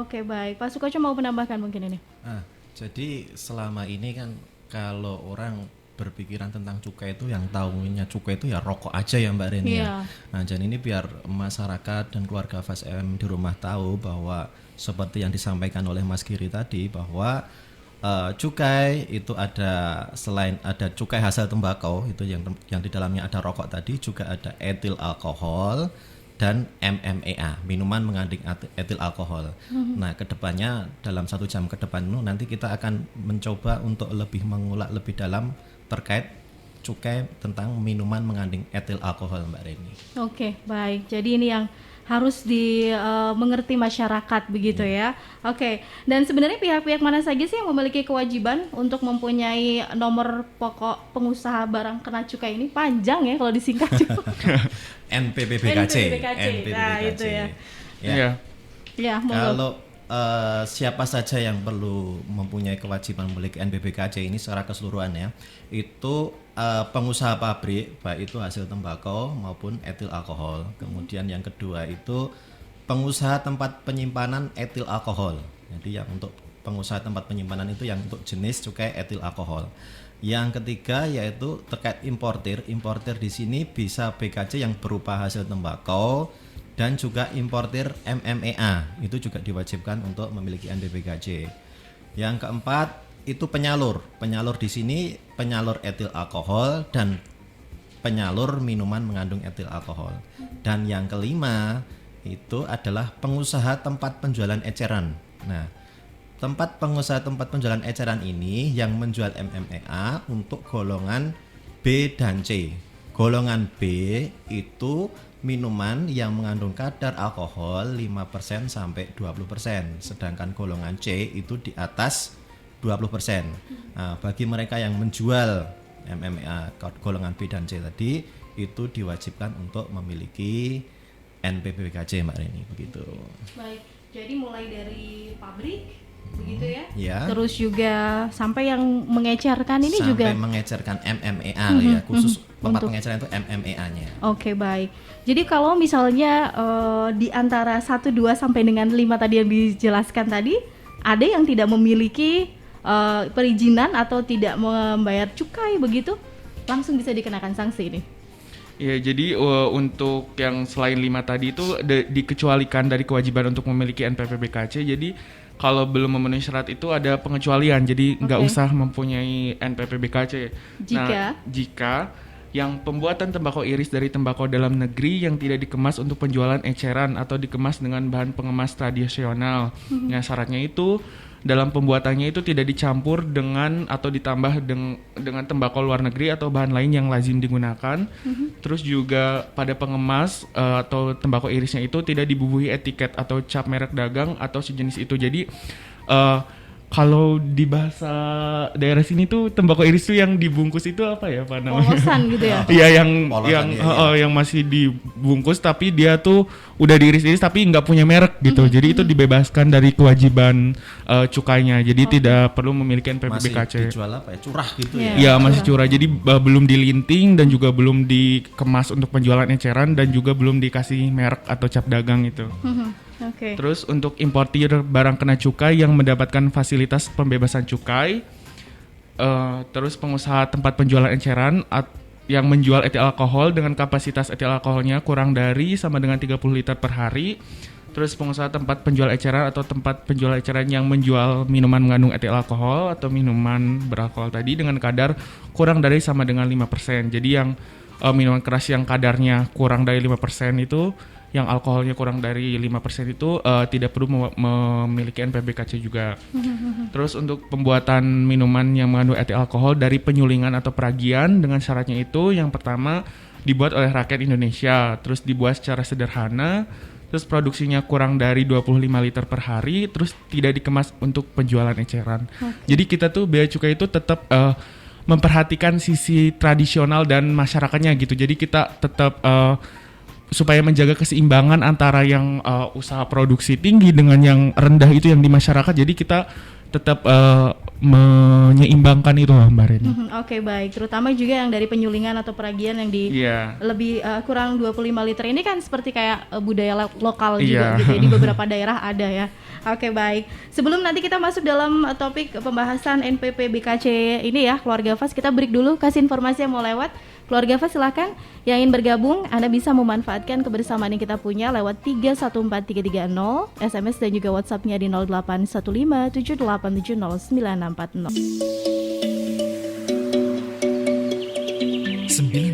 Oke, baik. Pak Sukoco mau menambahkan mungkin ini. Jadi selama ini kan kalau orang berpikiran tentang cukai itu yang tahunya cukai itu ya rokok aja ya Mbak Reni ya. Nah, jadi ini biar masyarakat dan keluarga Fast FM di rumah tahu bahwa seperti yang disampaikan oleh Mas Giri tadi bahwa cukai itu ada, selain ada cukai hasil tembakau itu yang di dalamnya ada rokok tadi, juga ada etil alkohol dan MMEA, minuman mengandung etil alkohol. Nah, kedepannya dalam 1 jam ke depan itu nanti kita akan mencoba untuk lebih mengulas lebih dalam terkait cukai tentang minuman mengandung etil alkohol, Mbak Reni. Oke, baik. Jadi ini yang harus dimengerti masyarakat begitu ya. Oke. Dan sebenarnya pihak-pihak mana saja sih yang memiliki kewajiban untuk mempunyai nomor pokok pengusaha barang kena cukai ini? Panjang ya kalau disingkat juga. NPPBKC. Nah, itu ya. Ya, kalau siapa saja yang perlu mempunyai kewajiban memiliki NPPBKC ini secara keseluruhan ya, itu pengusaha pabrik baik itu hasil tembakau maupun etil alkohol. Kemudian yang kedua itu pengusaha tempat penyimpanan etil alkohol. Jadi yang untuk pengusaha tempat penyimpanan itu yang untuk jenis cukai etil alkohol. Yang ketiga yaitu terkait importir. Importir di sini bisa BKC yang berupa hasil tembakau dan juga importir MMEA. Itu juga diwajibkan untuk memiliki NPPBKC. Yang keempat itu penyalur. Penyalur di sini penyalur etil alkohol dan penyalur minuman mengandung etil alkohol. Dan yang kelima itu adalah pengusaha tempat penjualan eceran. Nah, pengusaha tempat penjualan eceran ini yang menjual MMEA untuk golongan B dan C. Golongan B itu minuman yang mengandung kadar alkohol 5% sampai 20%, sedangkan golongan C itu di atas 20%. Nah, bagi mereka yang menjual MMEA golongan B dan C tadi itu diwajibkan untuk memiliki NPPBKC, Mbak Reni, begitu. Baik. Jadi mulai dari pabrik begitu ya. Ya. Terus juga sampai yang mengecerkan ini sampai juga mengecerkan MMEA ya, khusus tempat pengecaran itu MMEA-nya. Oke, baik. Jadi kalau misalnya di antara 1, 2 sampai dengan 5 tadi yang dijelaskan tadi, ada yang tidak memiliki perizinan atau tidak membayar cukai begitu, langsung bisa dikenakan sanksi ini. Ya, jadi untuk yang selain 5 tadi itu dikecualikan dari kewajiban untuk memiliki NPPBKC. Jadi kalau belum memenuhi syarat itu ada pengecualian, jadi nggak usah mempunyai NPPBKC. Jika yang pembuatan tembakau iris dari tembakau dalam negeri yang tidak dikemas untuk penjualan eceran atau dikemas dengan bahan pengemas tradisional. Nah, syaratnya itu dalam pembuatannya itu tidak dicampur dengan atau ditambah dengan tembakau luar negeri atau bahan lain yang lazim digunakan. Terus juga pada pengemas atau tembakau irisnya itu tidak dibubuhi etiket atau cap merek dagang atau sejenis itu. Jadi kalau di bahasa daerah sini tuh tembakau iris tuh yang dibungkus itu apa ya Pak namanya? Polosan gitu ya? Iya, yang masih dibungkus tapi dia tuh udah diiris-iris tapi nggak punya merek gitu. Jadi itu dibebaskan dari kewajiban cukainya. Jadi tidak perlu memiliki NPPBKC. Masih dijual apa ya? Curah gitu ya? Iya, masih curah. Jadi belum dilinting dan juga belum dikemas untuk penjualan eceran dan juga belum dikasih merek atau cap dagang itu. Okay. Terus untuk importir barang kena cukai yang mendapatkan fasilitas pembebasan cukai, terus pengusaha tempat penjualan eceran yang menjual etil alkohol dengan kapasitas etil alkoholnya kurang dari sama dengan 30 liter per hari. Terus pengusaha tempat penjual eceran atau tempat penjual eceran yang menjual minuman mengandung etil alkohol atau minuman beralkohol tadi dengan kadar kurang dari sama dengan 5%. Jadi yang minuman keras yang kadarnya kurang dari 5% itu, yang alkoholnya kurang dari 5% itu tidak perlu memiliki NPBKC juga. Terus untuk pembuatan minuman yang mengandung etil alkohol dari penyulingan atau peragian dengan syaratnya itu yang pertama dibuat oleh rakyat Indonesia, terus dibuat secara sederhana, terus produksinya kurang dari 25 liter per hari, terus tidak dikemas untuk penjualan eceran. Jadi kita tuh bea cukai itu tetap memperhatikan sisi tradisional dan masyarakatnya gitu. Jadi kita tetap supaya menjaga keseimbangan antara yang usaha produksi tinggi dengan yang rendah itu yang di masyarakat. Jadi kita tetap menyeimbangkan itu Mbak Reni. Oke, baik. Terutama juga yang dari penyulingan atau peragian yang di lebih kurang 25 liter ini kan seperti kayak budaya lokal juga gitu ya. Di beberapa daerah ada ya. Oke, baik. Sebelum nanti kita masuk dalam topik pembahasan NPP BKC ini ya, Keluarga Fas, kita break dulu, kasih informasi yang mau lewat. Keluarga Fas silakan yang ingin bergabung, Anda bisa memanfaatkan kebersamaan yang kita punya lewat 314330, SMS dan juga WhatsApp-nya di 081578709640.